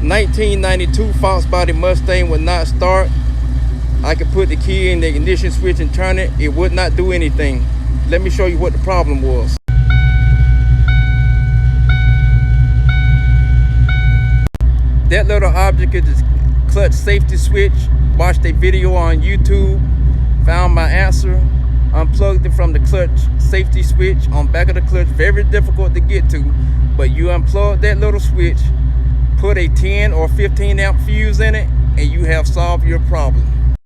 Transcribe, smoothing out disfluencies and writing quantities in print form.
1992 Fox body Mustang would not start. I could put the key in the ignition switch and turn it. It would not do anything. Let me show you what the problem was. That little object is the clutch safety switch. Watched a video on YouTube, found my answer, unplugged it from the clutch safety switch on back of the clutch. Very difficult to get to, but you unplug that little switch, put a 10 or 15 amp fuse in it, and you have solved your problem.